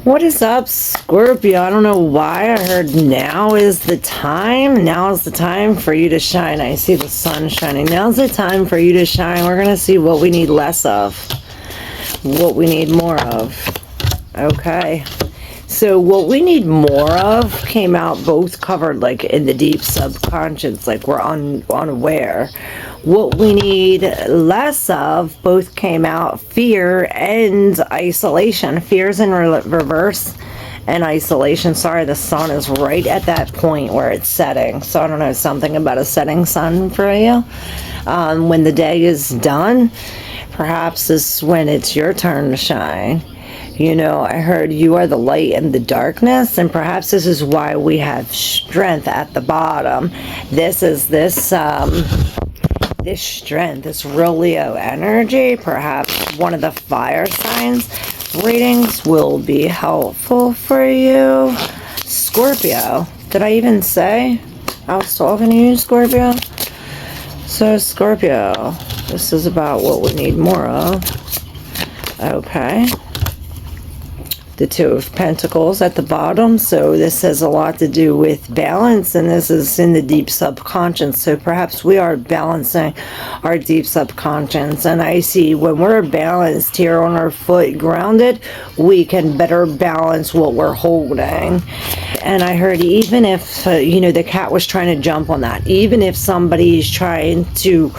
What is up, Scorpio? I don't know why I heard now is the time. Now is the time for you to shine. I see the sun shining. Now's the time for you to shine. We're going to see what we need less of, what we need more of. Okay. So what we need more of came out both covered like in the deep subconscious, like we're unaware. What we need less of both came out fear and isolation. Fear's in reverse and isolation. Sorry, the sun is right at that point where it's setting. So I don't know, something about a setting sun for you. When the day is done, perhaps this is when it's your turn to shine. You know, I heard you are the light in the darkness, and perhaps this is why we have strength at the bottom. This is this strength, this real Leo energy. Perhaps one of the fire signs readings will be helpful for you. Scorpio, did I even say I was talking to you, Scorpio? So Scorpio, this is about what we need more of. Okay. The Two of Pentacles at the bottom, so this has a lot to do with balance, and this is in the deep subconscious, so perhaps we are balancing our deep subconscious. And I see when we're balanced here on our foot, grounded, we can better balance what we're holding. And I heard even if you know, the cat was trying to jump on that, even if somebody is trying to,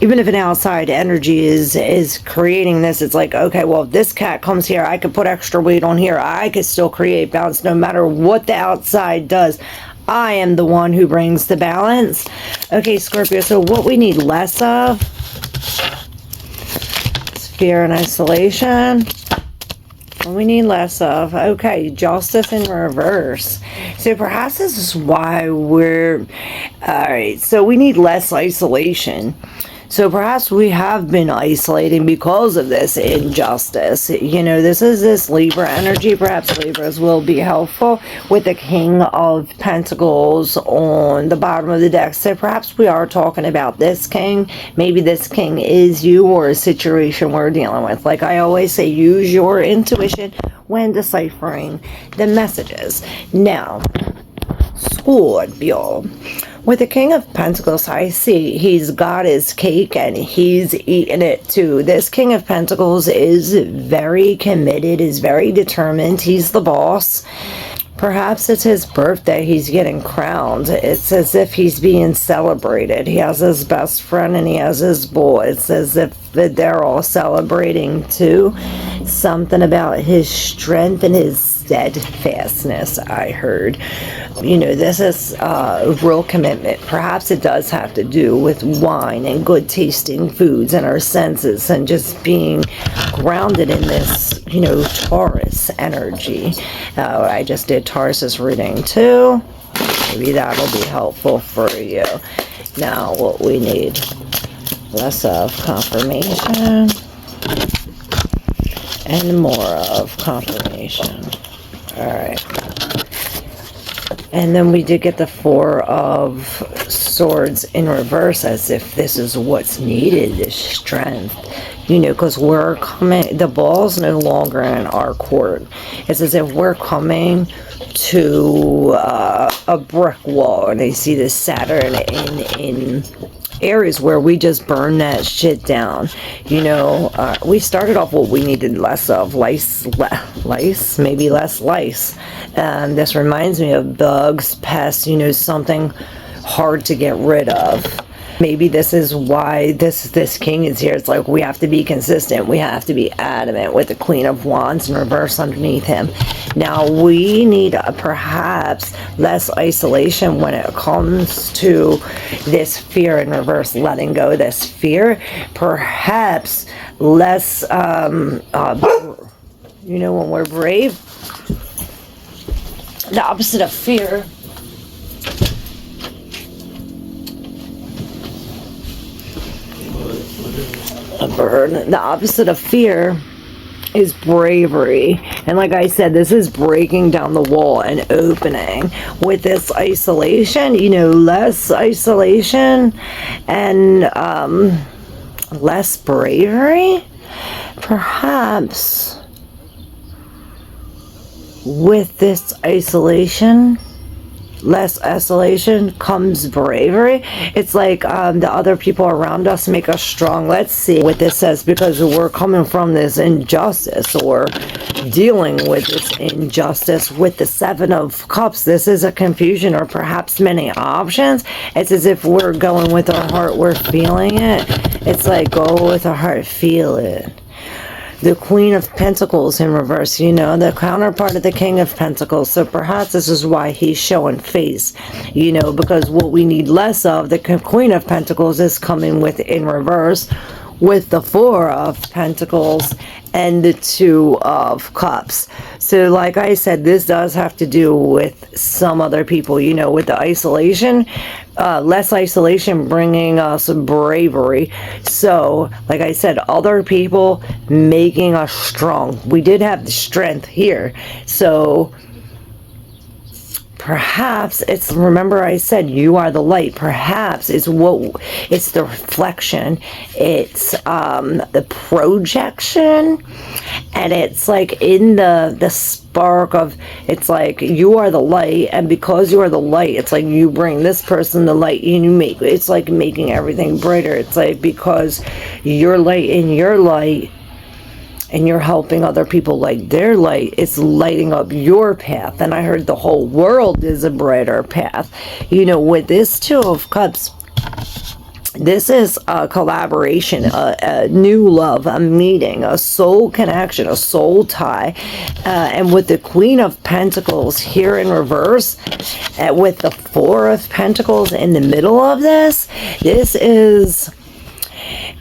even if an outside energy is creating this, it's like, okay, well, if this cat comes here, I could put extra weight on here. I could still create balance no matter what the outside does. I am the one who brings the balance. Okay, Scorpio, so what we need less of is fear and isolation. What we need less of, okay, justice in reverse. So perhaps this is why we're, all right, so we need less isolation. So perhaps we have been isolating because of this injustice. You know, this is this Libra energy. Perhaps Libras will be helpful with the King of Pentacles on the bottom of the deck. So perhaps we are talking about this king. Maybe this king is you or a situation we're dealing with. Like I always say, use your intuition when deciphering the messages. Now, Scorpio. With the King of Pentacles, I see he's got his cake and he's eating it too. This King of Pentacles is very committed, is very determined. He's the boss. Perhaps it's his birthday. He's getting crowned. It's as if he's being celebrated. He has his best friend and he has his boy. It's as if they're all celebrating too. Something about his strength and his steadfastness, I heard. You know, this is a real commitment. Perhaps it does have to do with wine and good tasting foods and our senses and just being grounded in this, you know, Taurus energy. I just did Taurus's reading too. Maybe that'll be helpful for you. Now, what we need less of confirmation and more of confirmation. All right. And then we did get the Four of Swords in reverse, as if this is what's needed, this strength. You know, because we're coming, the ball's no longer in our court. It's as if we're coming to a brick wall. And I see this Saturn in areas where we just burn that shit down. You know, we started off what we needed less of, lice, maybe less lice. This reminds me of bugs, pests, you know, something hard to get rid of. Maybe this is why this king is here. It's like we have to be consistent. We have to be adamant with the Queen of Wands in reverse underneath him. Now, we need perhaps less isolation when it comes to this fear in reverse, letting go of this fear. Perhaps less, you know, when we're brave, the opposite of fear the opposite of fear is bravery. And like I said, this is breaking down the wall and opening. With this isolation, you know, less isolation and less bravery, perhaps with this isolation, less isolation comes bravery. It's like the other people around us make us strong. Let's see what this says, because we're coming from this injustice, or dealing with this injustice with the Seven of Cups. This is a confusion, or perhaps many options. It's as if we're going with our heart, we're feeling it. It's like, go with our heart, feel it. The Queen of Pentacles in reverse, you know, the counterpart of the King of Pentacles. So perhaps this is why he's showing face, you know, because what we need less of, the Queen of Pentacles, is coming with in reverse with the Four of Pentacles and the Two of Cups. So like I said, this does have to do with some other people, you know, with the isolation, less isolation bringing us bravery. So like I said, other people making us strong. We did have the strength here. So perhaps it's, remember I said you are the light. Perhaps it's it's the reflection, it's the projection, and it's like in the spark of, it's like you are the light, and because you are the light, it's like you bring this person the light, and you make, it's like making everything brighter. It's like because you're light in your light, and you're helping other people light their light, it's lighting up your path. And I heard the whole world is a brighter path. You know, with this Two of Cups, this is a collaboration, a new love, a meeting, a soul connection, a soul tie. And with the Queen of Pentacles here in reverse, with the Four of Pentacles in the middle of this, this is...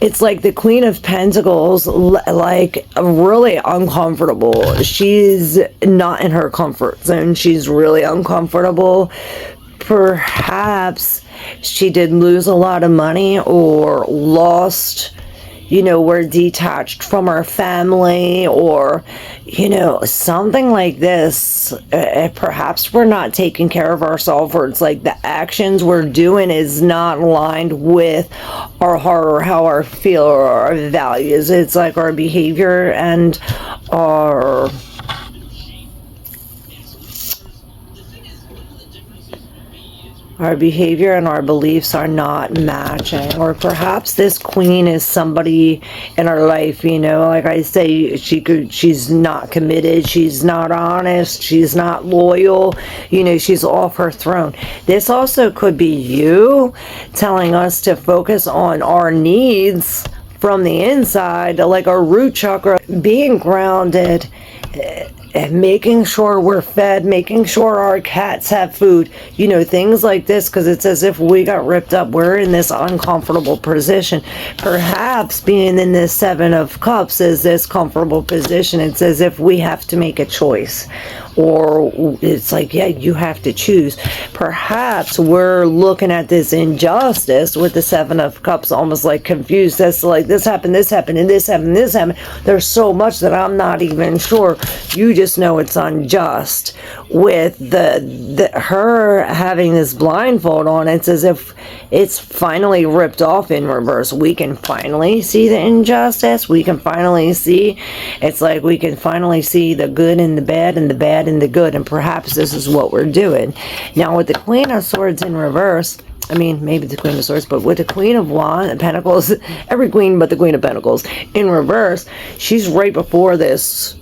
it's like the Queen of Pentacles, like really uncomfortable. She's not in her comfort zone. She's really uncomfortable. Perhaps she did lose a lot of money, or lost, you know, we're detached from our family, or, you know, something like this. Perhaps we're not taking care of ourselves, or it's like the actions we're doing is not aligned with our heart, or how our feel, or our values. It's like our behavior and our behavior and our beliefs are not matching. Or perhaps this queen is somebody in our life, you know, like I say, she's not committed, she's not honest, she's not loyal, you know, she's off her throne. This also could be you telling us to focus on our needs from the inside, like our root chakra, being grounded, and making sure we're fed, making sure our cats have food, you know, things like this, because it's as if we got ripped up. We're in this uncomfortable position. Perhaps being in this Seven of Cups is this comfortable position. It's as if we have to make a choice, or it's like, yeah, you have to choose. Perhaps we're looking at this injustice with the Seven of Cups, almost like confused. That's like, this happened, and this happened, this happened. There's so much that I'm not even sure. You just know it's unjust. With her having this blindfold on, it's as if it's finally ripped off in reverse. We can finally see the injustice. We can finally see, it's like we can finally see the good and the bad, and the bad and the good. And perhaps this is what we're doing. Now with the Queen of Swords in reverse, I mean, maybe the Queen of Swords, but with the Queen of Pentacles, every queen but the Queen of Pentacles in reverse, she's right before this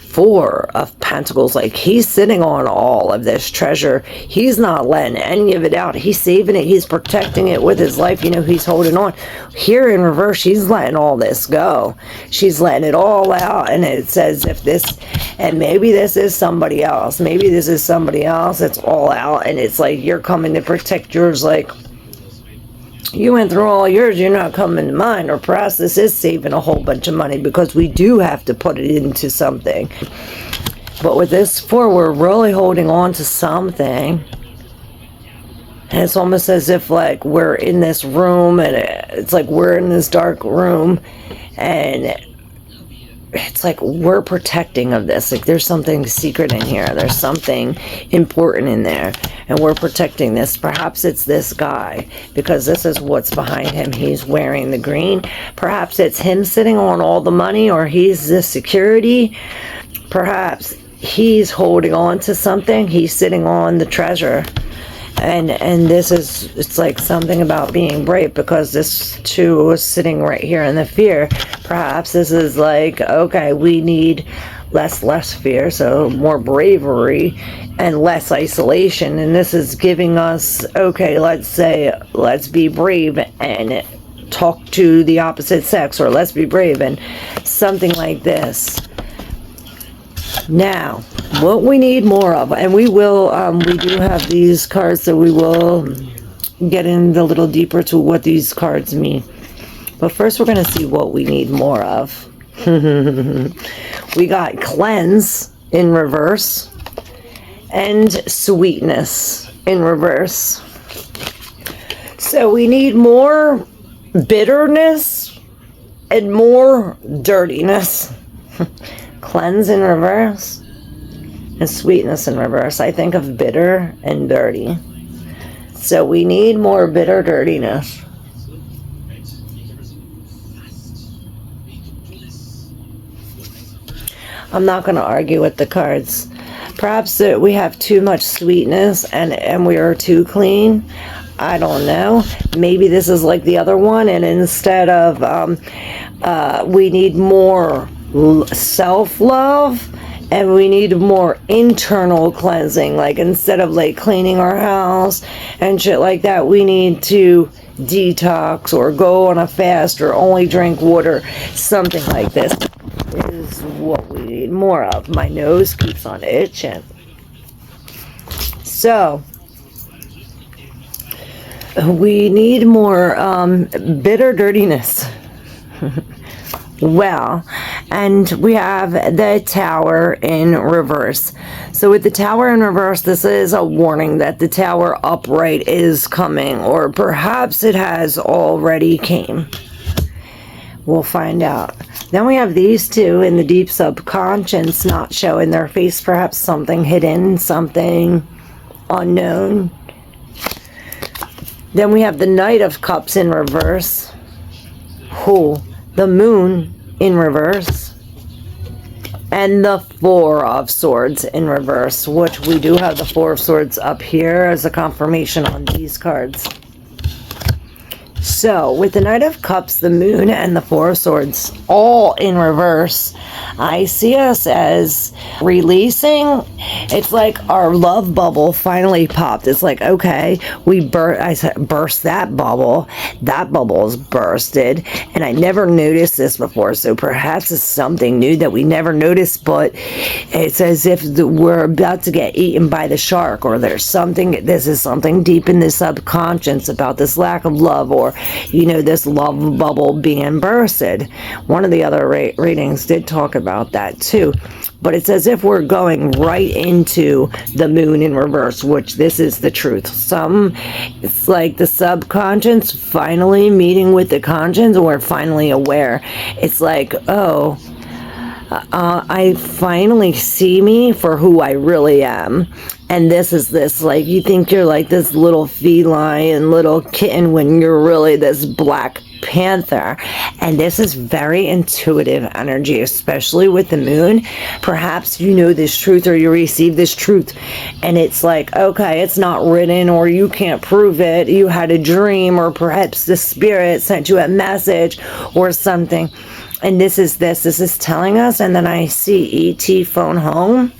Four of Pentacles. Like, he's sitting on all of this treasure. He's not letting any of it out. He's saving it. He's protecting it with his life. You know, he's holding on. Here in reverse, she's letting all this go. She's letting it all out. And it says if this, and maybe this is somebody else. Maybe this is somebody else. It's all out. And it's like, you're coming to protect yours. Like, you went through all yours, you're not coming to mine. Or perhaps this is saving a whole bunch of money, because we do have to put it into something. But with this Four, we're really holding on to something. And it's almost as if like we're in this room, and it's like we're in this dark room, and it's like we're protecting of this. Like, there's something secret in here. There's something important in there, and we're protecting this. Perhaps it's this guy, because this is what's behind him. He's wearing the green. Perhaps it's him sitting on all the money, or he's the security. Perhaps he's holding on to something. He's sitting on the treasure. And this is, it's like something about being brave, because this too is sitting right here in the fear. Perhaps this is like, okay, we need less fear, so more bravery and less isolation. And this is giving us, okay, let's say, let's be brave and talk to the opposite sex, or let's be brave and something like this. Now, what we need more of, and we will, we do have these cards, so we will get in a little deeper to what these cards mean. But first, we're going to see what we need more of. We got cleanse in reverse and sweetness in reverse. So we need more bitterness and more dirtiness. Cleanse in reverse and sweetness in reverse. I think of bitter and dirty. So we need more bitter dirtiness. I'm not going to argue with the cards. Perhaps that we have too much sweetness and we are too clean. I don't know. Maybe this is like the other one, and instead of we need more self-love, and we need more internal cleansing. Like, instead of like cleaning our house and shit like that, we need to detox or go on a fast or only drink water. Something like this is what we need more of. My nose keeps on itching. So we need more bitter dirtiness. Well, and we have the Tower in reverse. So with the Tower in reverse, this is a warning that the Tower upright is coming, or perhaps it has already came. We'll find out. Then we have these two in the deep subconscious, not showing their face, perhaps something hidden, something unknown. Then we have the Knight of Cups in reverse. The Moon in reverse, and the Four of Swords in reverse, which we do have the Four of Swords up here as a confirmation on these cards. So with the Knight of Cups, the Moon, and the Four of Swords all in reverse, I see us as releasing. It's like our love bubble finally popped. It's like, okay, we burst that bubble. That bubble is bursted, and I never noticed this before. So perhaps it's something new that we never noticed, but it's as if we're about to get eaten by the shark, or there's something. This is something deep in the subconscious about this lack of love, or this love bubble being bursted. One of the other readings did talk about that too, but it's as if we're going right into the Moon in reverse, which this is the truth. It's like the subconscious finally meeting with the conscience, or we're finally aware. It's like, oh, I finally see me for who I really am. And this is this, like, you think you're like this little feline little kitten when you're really this black panther. And this is very intuitive energy, especially with the Moon. Perhaps you know this truth, or you receive this truth, and it's like, okay, it's not written, or you can't prove it. You had a dream, or perhaps the spirit sent you a message or something. And this is telling us. And then I see E.T. phone home.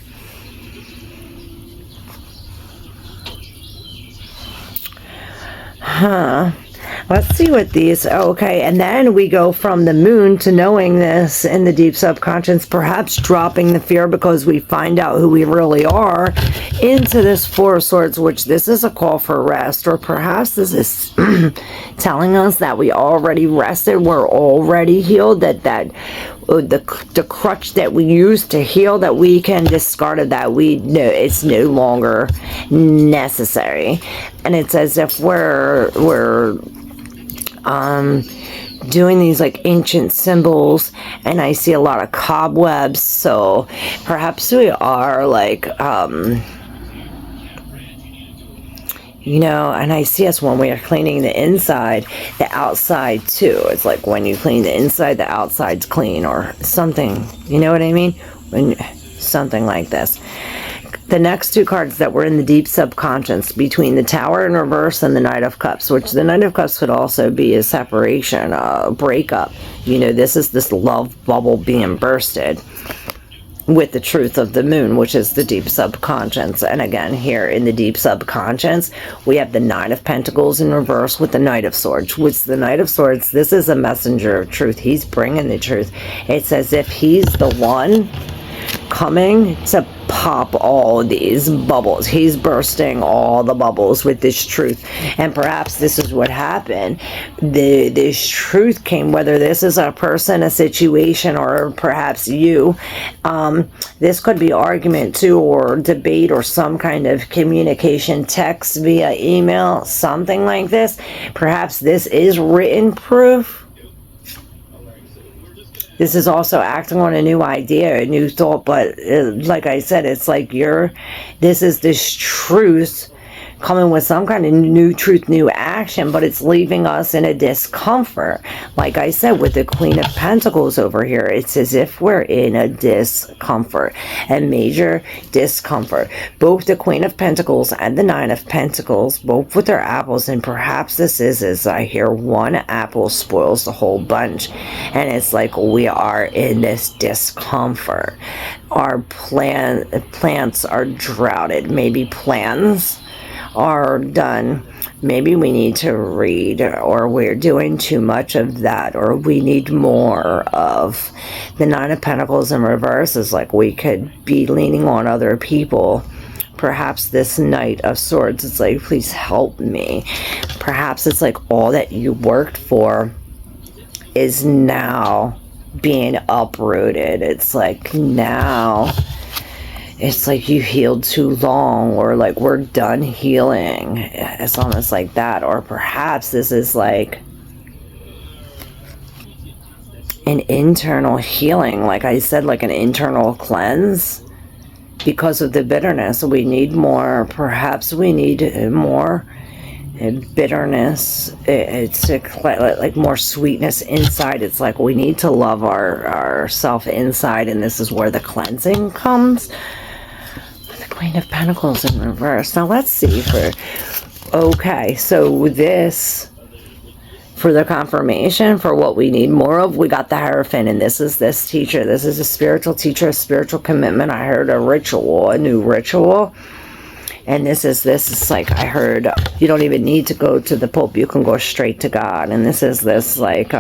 Let's see what these, okay, and then we go from the Moon to knowing this in the deep subconscious, perhaps dropping the fear because we find out who we really are, into this Four of Swords, which this is a call for rest, or perhaps this is telling us that we already rested, we're already healed, that the crutch that we used to heal, that we can discard it, that we know it's no longer necessary. And it's as if we're doing these like ancient symbols, and I see a lot of cobwebs, so perhaps we are like and I see us when we are cleaning the inside, the outside too. It's like when you clean the inside, the outside's clean, or something. You know what I mean? something like this. The next two cards that were in the deep subconscious between the Tower in reverse and the Knight of Cups, which the Knight of Cups could also be a separation, a breakup. You know, this is this love bubble being bursted with the truth of the moon, which is the deep subconscious. And again, here in the deep subconscious, we have the Nine of Pentacles in reverse with the Knight of Swords, which the Knight of Swords, this is a messenger of truth. He's bringing the truth. It's as if he's the one coming to pop all these bubbles. He's bursting all the bubbles with this truth. And perhaps this is what happened. This truth came, whether this is a person, a situation, or perhaps you. This could be argument too, or debate, or some kind of communication, text, via email, something like this. Perhaps this is written proof. This is also acting on a new idea, a new thought, but like I said, it's like this is this truth coming with some kind of new truth, new action, but it's leaving us in a discomfort. Like I said, with the Queen of Pentacles over here, it's as if we're in a discomfort, a major discomfort. Both the Queen of Pentacles and the Nine of Pentacles, both with their apples, and perhaps this is, as I hear, one apple spoils the whole bunch. And it's like we are in this discomfort. Our plants are droughted. Maybe plans are done. Maybe we need to read, or we're doing too much of that, or we need more of. The Nine of Pentacles in reverse is like we could be leaning on other people. Perhaps this Knight of Swords, it's like, please help me. Perhaps it's like all that you worked for is now being uprooted. It's like now it's like you healed too long, or like we're done healing. It's almost like that. Or perhaps this is like an internal healing, like I said, like an internal cleanse because of the bitterness. We need more. Perhaps we need more bitterness. It's like more sweetness inside. It's like we need to love ourself inside, and this is where the cleansing comes. Queen of Pentacles in reverse. Now let's see okay, so this, for the confirmation for what we need more of, we got the Hierophant, and this is this teacher. This is a spiritual teacher, a spiritual commitment. I heard a ritual, a new ritual. And this is like, I heard you don't even need to go to the Pope. You can go straight to God. And this is this like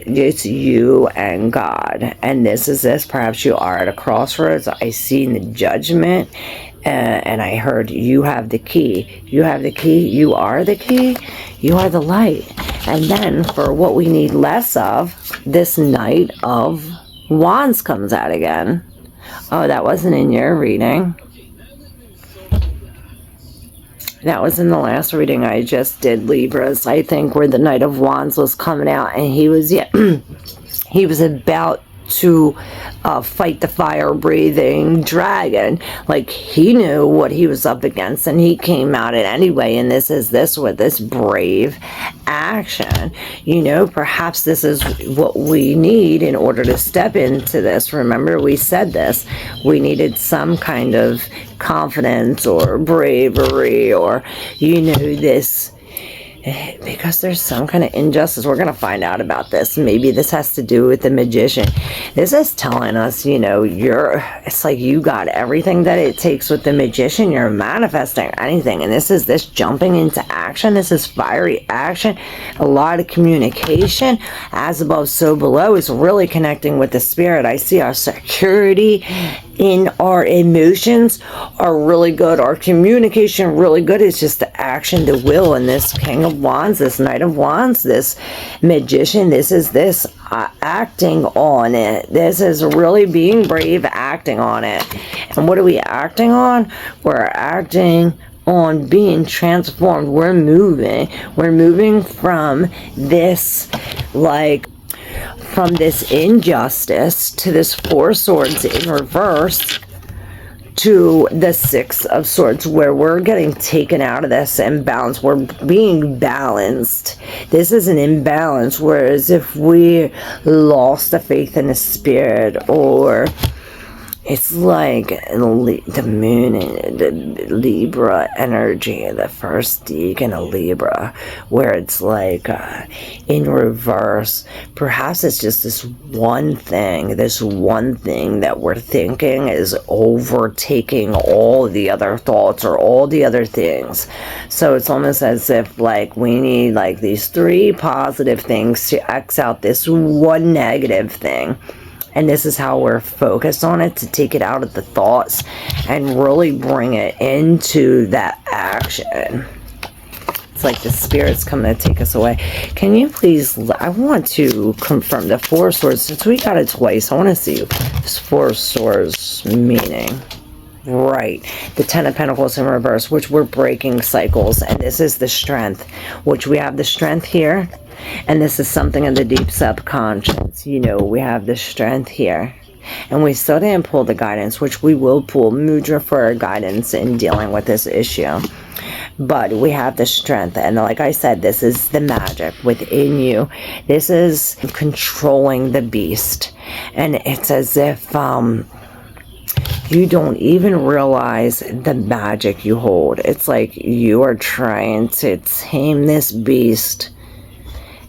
it's you and God. And this is this, perhaps you are at a crossroads. I seen the Judgment, and I heard you have the key. You have the key. You are the key. You are the light. And then for what we need less of, this Knight of Wands comes out again. Oh, that wasn't in your reading. That was in the last reading I just did, Libras, I think, where the Knight of Wands was coming out, and he was he was about to fight the fire-breathing dragon. Like, he knew what he was up against, and he came out it anyway. And this is this with this brave action. You know, perhaps this is what we need in order to step into this. Remember, we said this. We needed some kind of confidence or bravery, or, you know, this, because there's some kind of injustice. We're going to find out about this. Maybe this has to do with the Magician. This is telling us, you know, it's like you got everything that it takes with the Magician. You're manifesting anything. And this is this jumping into action. This is fiery action. A lot of communication. As above, so below is really connecting with the spirit. I see our security in our emotions are really good. Our communication really good. It's just the action, the will. And this King of Wands, this Knight of Wands, this Magician, this is this acting on it. This is really being brave, acting on it. And what are we acting on? We're acting on being transformed. We're moving from this, like, from this injustice to this Four Swords in reverse to the Six of Swords, where we're getting taken out of this imbalance. We're being balanced. This is an imbalance, whereas if we lost the faith in the spirit, or It's like the moon and the Libra energy, the first decan of Libra, where it's like in reverse. Perhaps it's just this one thing that we're thinking is overtaking all the other thoughts or all the other things. So it's almost as if like we need like these 3 positive things to X out this one negative thing. And this is how we're focused on it, to take it out of the thoughts and really bring it into that action. It's like the spirit's coming to take us away. Can you please, I want to confirm the 4 swords. Since we got it twice, I want to see this 4 swords meaning. Right, the 10 of Pentacles in reverse, which we're breaking cycles, and this is the strength, which we have the strength here, and this is something in the deep subconscious. You know, we have the strength here, and we still didn't pull the guidance, which we will pull Mudra for our guidance in dealing with this issue. But we have the strength, and like I said, this is the magic within you. This is controlling the beast, and it's as if you don't even realize the magic you hold. It's like you are trying to tame this beast,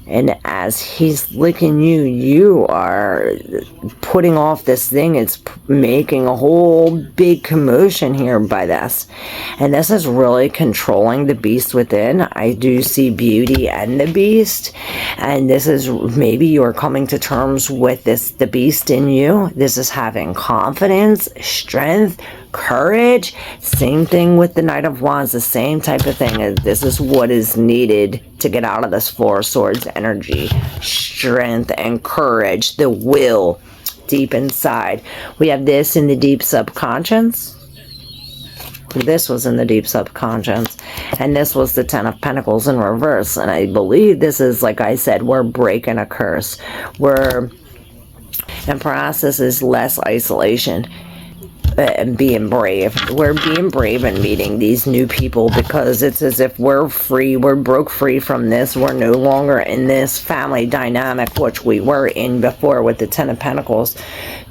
and as he's licking you, you are putting off this thing. It's making a whole big commotion here by this. And this is really controlling the beast within. I do see beauty and the beast. And this is maybe you're coming to terms with this, the beast in you. This is having confidence, strength, courage. Same thing with the Knight of Wands, the same type of thing. This is what is needed to get out of this 4 swords energy. Strength and courage, the will deep inside. We have this in the deep subconscious. This was in the deep subconscious, and this was the 10 of Pentacles in reverse. And I believe this is, like I said, we're breaking a curse. And process is less isolation and being brave. We're being brave and meeting these new people, because it's as if we're free. We're broke free from this. We're no longer in this family dynamic, which we were in before with the 10 of Pentacles.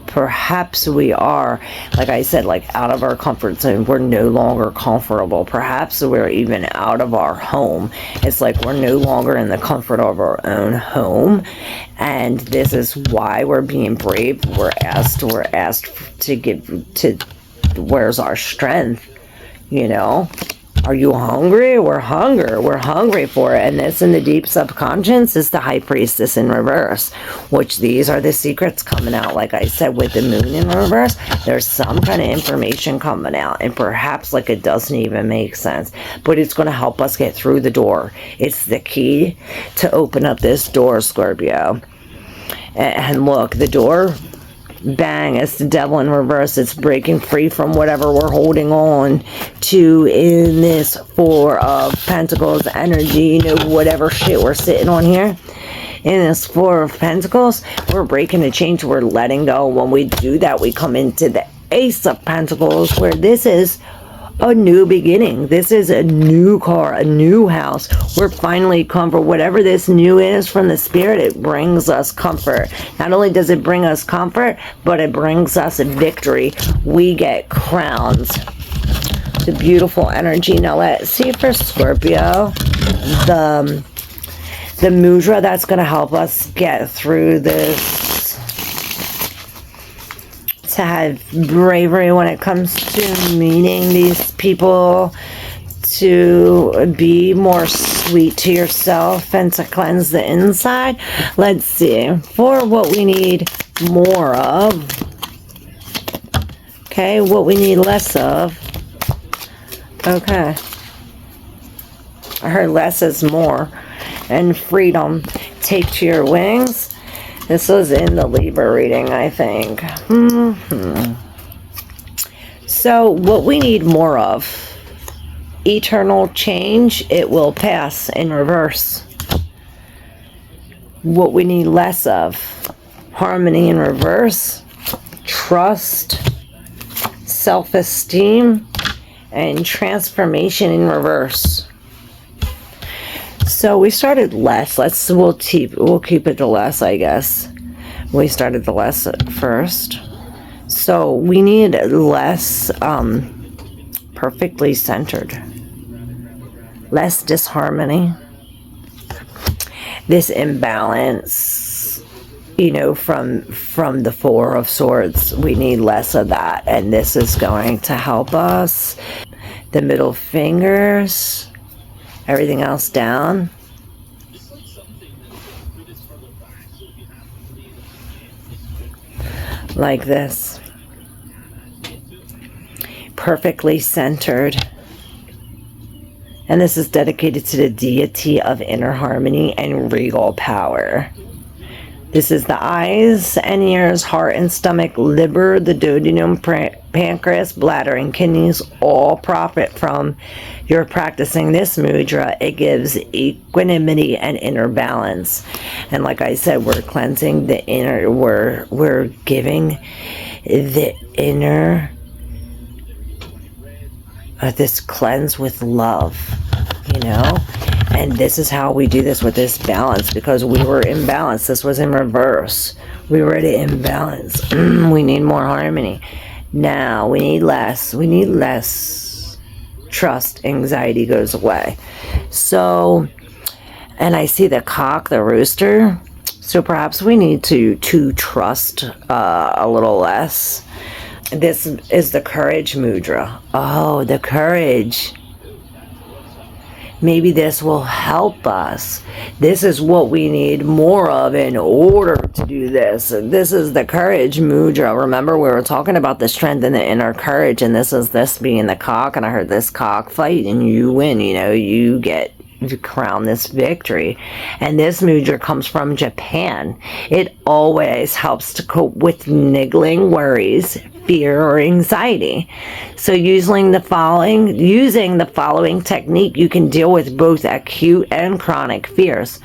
Perhaps we are, like I said, like out of our comfort zone. We're no longer comfortable. Perhaps we're even out of our home. It's like we're no longer in the comfort of our own home. And this is why we're being brave. We're asked to give to, where's our strength? You know? Are you hungry? We're hungry for it. And this in the deep subconscious is the High Priestess in reverse, which these are the secrets coming out. Like I said, with the moon in reverse, there's some kind of information coming out, and perhaps like it doesn't even make sense, but it's going to help us get through the door. It's the key to open up this door, Scorpio. And look, the door, bang, it's the Devil in reverse. It's breaking free from whatever we're holding on to in this 4 of Pentacles energy. You know, whatever shit we're sitting on here in this 4 of Pentacles, we're breaking the chains. We're letting go. When we do that, we come into the Ace of Pentacles, where this is a new beginning. This is a new car, a new house. We're finally comfort. Whatever this new is from the spirit, it brings us comfort. Not only does it bring us comfort, but it brings us a victory. We get crowns. The beautiful energy. Now let's see for Scorpio, the mudra that's going to help us get through this. To have bravery when it comes to meeting these people, to be more sweet to yourself, and to cleanse the inside. Let's see for what we need more of. Okay, what we need less of. Okay, I heard less is more. And freedom. Take to your wings. This was in the Libra reading, I think. So, what we need more of, eternal change, it will pass in reverse. What we need less of, harmony in reverse, trust, self-esteem, and transformation in reverse. So we started less. We'll keep it to less, I guess. We started the less at first. So we need less perfectly centered, less disharmony, this imbalance, you know, from the Four of Swords. We need less of that, and this is going to help us. The middle fingers, everything else down. Like this. Perfectly centered. And this is dedicated to the deity of inner harmony and regal power. This is the eyes and ears, heart and stomach, liver, the duodenum, pancreas, bladder, and kidneys all profit from your practicing this mudra. It gives equanimity and inner balance. And like I said, we're cleansing the inner, we're giving the inner this cleanse with love, you know. And this is how we do this with this balance, because we were in balance. This was in reverse. We were at an imbalance. We need more harmony. Now we need less. We need less trust. Anxiety goes away. So, and I see the cock, the rooster. So perhaps we need to trust a little less. This is the courage mudra. Oh, the courage. Maybe this will help us. This is what we need more of in order to do this. This is the courage mudra. Remember, we were talking about the strength and the inner courage, and this is this being the cock, and I heard this cock fight, and you win, you know, you get to crown this victory. And this mudra comes from Japan. It always helps to cope with niggling worries, fear, or anxiety. So using the following technique, you can deal with both acute and chronic fears.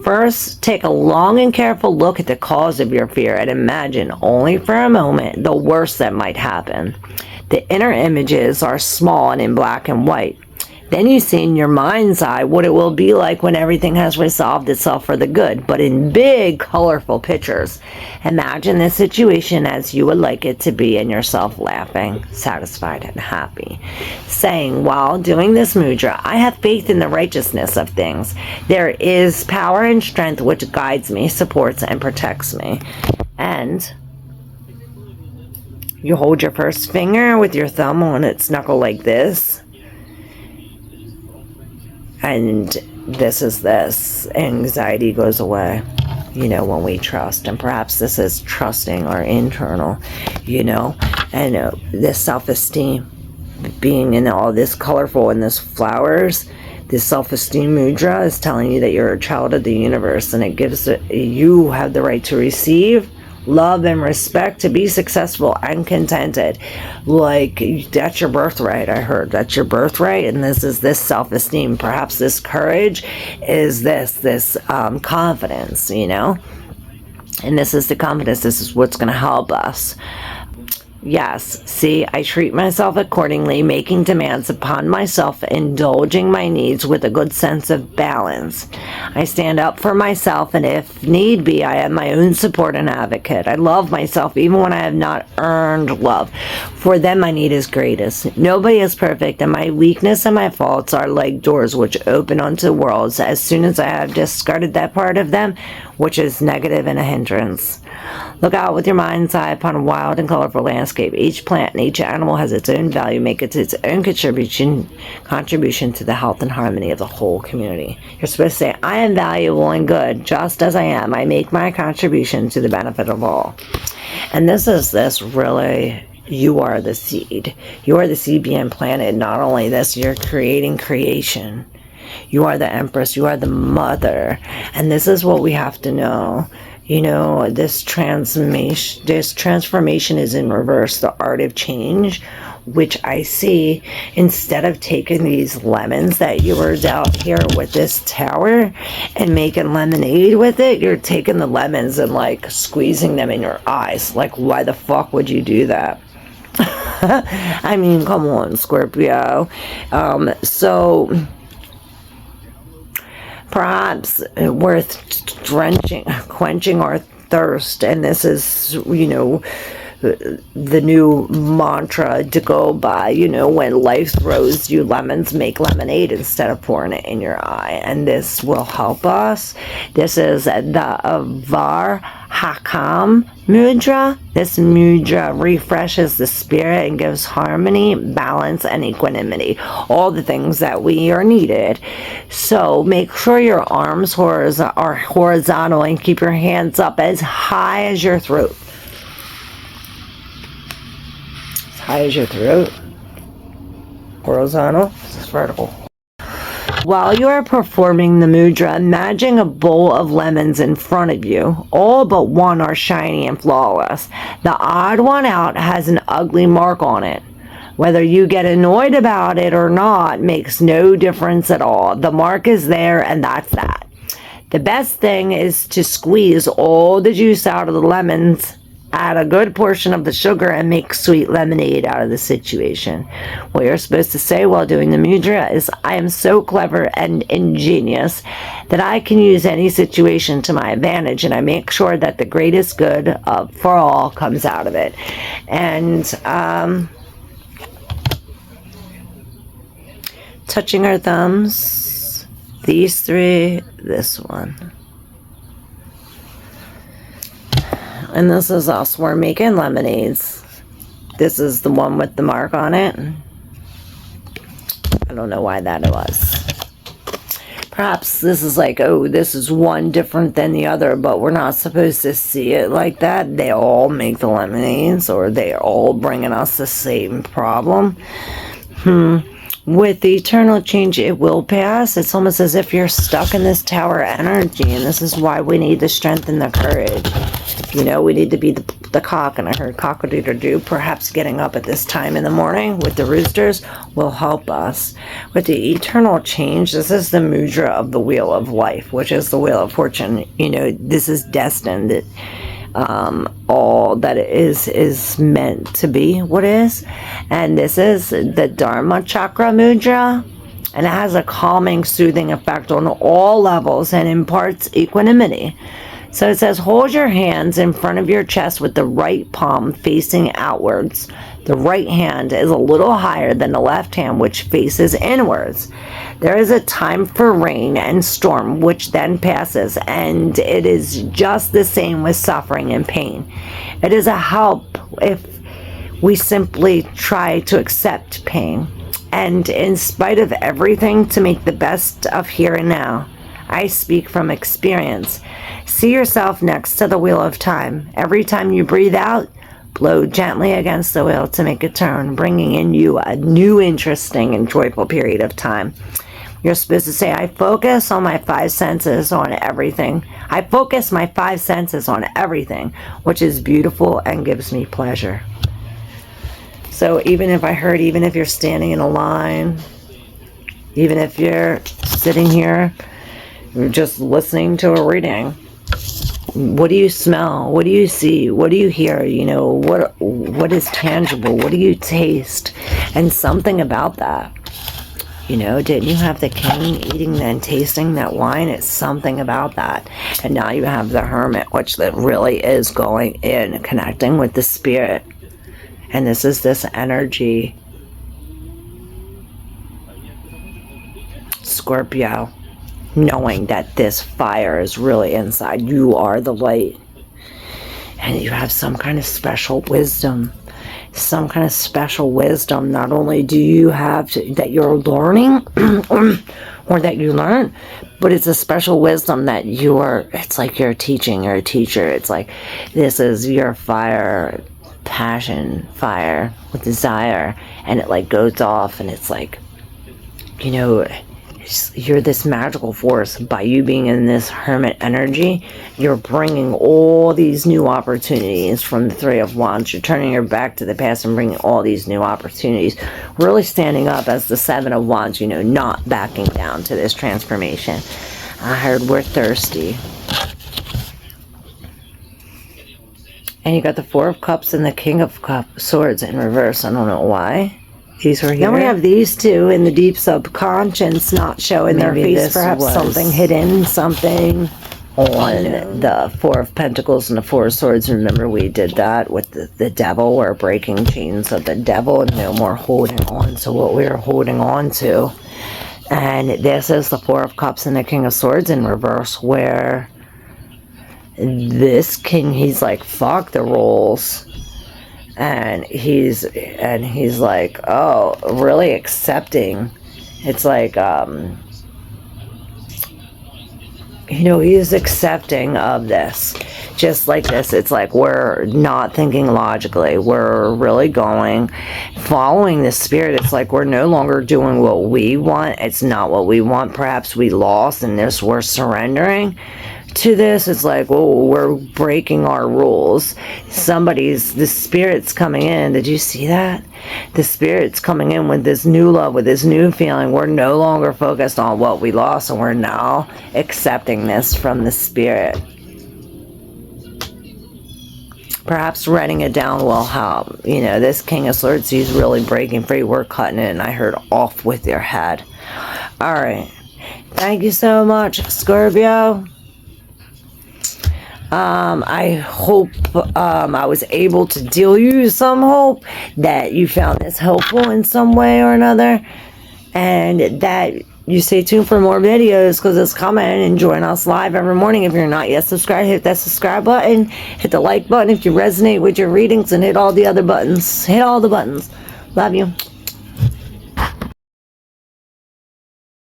First, take a long and careful look at the cause of your fear and imagine, only for a moment, the worst that might happen. The inner images are small and in black and white. Then you see in your mind's eye what it will be like when everything has resolved itself for the good, but in big, colorful pictures. Imagine this situation as you would like it to be, and yourself laughing, satisfied, and happy. Saying, while doing this mudra, I have faith in the righteousness of things. There is power and strength which guides me, supports, and protects me. And you hold your first finger with your thumb on its knuckle like this. And this is this. Anxiety goes away, you know, when we trust. And perhaps this is trusting our internal, you know, and this self-esteem, being in all this colorful and this flowers. This self-esteem mudra is telling you that you're a child of the universe, and it gives you have the right to receive love and respect, to be successful and contented. Like, that's your birthright. I heard that's your birthright, and this is this self-esteem. Perhaps this courage is this confidence, you know, and this is the confidence. This is what's going to help us. Yes, see, I treat myself accordingly, making demands upon myself, indulging my needs with a good sense of balance. I stand up for myself, and if need be, I am my own support and advocate. I love myself even when I have not earned love. For them, my need is greatest. Nobody is perfect, and my weakness and my faults are like doors which open onto worlds as soon as I have discarded that part of them which is negative and a hindrance. Look out with your mind's eye upon a wild and colorful landscape. Each plant and each animal has its own value. Make it its own contribution to the health and harmony of the whole community. You're supposed to say, I am valuable and good, just as I am. I make my contribution to the benefit of all. And this is this really, you are the seed. You are the seed being planted. Not only this, you're creating creation. You are the empress. You are the mother. And this is what we have to know. You know, this transformation is in reverse, the art of change, which I see, instead of taking these lemons that you were dealt here with this tower and making lemonade with it, you're taking the lemons and like squeezing them in your eyes. Like, why the fuck would you do that? I mean, come on, Scorpio. So perhaps worth quenching our thirst, and this is, you know, the new mantra to go by, you know, when life throws you lemons, make lemonade instead of pouring it in your eye. And this will help us. This is the Var Hakam mudra. This mudra refreshes the spirit and gives harmony, balance, and equanimity. All the things that we are needed. So make sure your arms are horizontal and keep your hands up as high as your throat. As high as your throat. Horizontal. This is vertical. While you are performing the mudra, imagine a bowl of lemons in front of you. All but one are shiny and flawless. The odd one out has an ugly mark on it. Whether you get annoyed about it or not makes no difference at all. The mark is there, and that's that. The best thing is to squeeze all the juice out of the lemons, add a good portion of the sugar, and make sweet lemonade out of the situation. What you're supposed to say while doing the mudra is, I am so clever and ingenious that I can use any situation to my advantage, and I make sure that the greatest good for all comes out of it. And touching our thumbs, these three, this one. And this is us. We're making lemonades. This is the one with the mark on it. I don't know why that was. Perhaps this is like, oh, this is one different than the other, but we're not supposed to see it like that. They all make the lemonades, or they're all bringing us the same problem. With the eternal change, it will pass. It's almost as if you're stuck in this tower energy, and this is why we need the strength and the courage. You know, we need to be the cock, and I heard cock-a-doodle-doo. Perhaps getting up at this time in the morning with the roosters will help us. With the eternal change, this is the mudra of the wheel of life, which is the wheel of fortune. You know, this is destined. That all that is meant to be what is. And this is the Dharma Chakra mudra, and it has a calming, soothing effect on all levels and imparts equanimity. So it says, hold your hands in front of your chest with the right palm facing outwards. The right hand is a little higher than the left hand, which faces inwards. There is a time for rain and storm, which then passes, and it is just the same with suffering and pain. It is a help if we simply try to accept pain, and in spite of everything, to make the best of here and now. I speak from experience. See yourself next to the wheel of time. Every time you breathe out, blow gently against the wheel to make a turn, bringing in you a new, interesting, and joyful period of time. You're supposed to say, I focus on my five senses on everything. I focus my five senses on everything, which is beautiful and gives me pleasure. So even if you're standing in a line, even if you're sitting here, you're just listening to a reading, what do you smell? What do you see? What do you hear? You know, what is tangible? What do you taste? And something about that. You know, didn't you have the king eating and tasting that wine? It's something about that. And now you have the hermit, which that really is going in, connecting with the spirit. And this is this energy. Scorpio. Knowing that this fire is really inside. You are the light. And you have some kind of special wisdom. Some kind of special wisdom. Not only do you have that you're learning, or that you learn, but it's a special wisdom that it's like you're teaching, you're a teacher. It's like, this is your fire, passion, fire, with desire. And it like goes off, and it's like, you know, you're this magical force. By you being in this hermit energy, you're bringing all these new opportunities from the Three of Wands. You're turning your back to the past and bringing all these new opportunities. Really standing up as the Seven of Wands, you know, not backing down to this transformation. I heard we're thirsty. And you got the Four of Cups and the King of Swords in reverse. I don't know why. These were here. Then we have these two in the deep subconscious, not showing their face. Perhaps something hidden, something. on the Four of Pentacles and the Four of Swords. Remember we did that with the devil. We're breaking chains of the devil and no more holding on to what we are holding on to. And this is the Four of Cups and the King of Swords in reverse, where this king, he's like, fuck the rules. And he's like, oh, really accepting. It's like, you know, he's accepting of this. Just like this, it's like we're not thinking logically. We're really going, following the spirit. It's like we're no longer doing what we want. It's not what we want. Perhaps we lost and this, we're surrendering to this. It's like, oh, we're breaking our rules. The spirit's coming in. Did you see that? The spirit's coming in with this new love, with this new feeling. We're no longer focused on what we lost, and we're now accepting this from the spirit. Perhaps writing it down will help. You know, this King of Swords, he's really breaking free. We're cutting it, and I heard off with your head. All right. Thank you so much, Scorpio. I hope I was able to deal you some hope, that you found this helpful in some way or another, and that you stay tuned for more videos, because it's coming, and join us live every morning. If you're not yet subscribed, hit that subscribe button, hit the like button if you resonate with your readings, and hit all the other buttons. Hit all the buttons. Love you.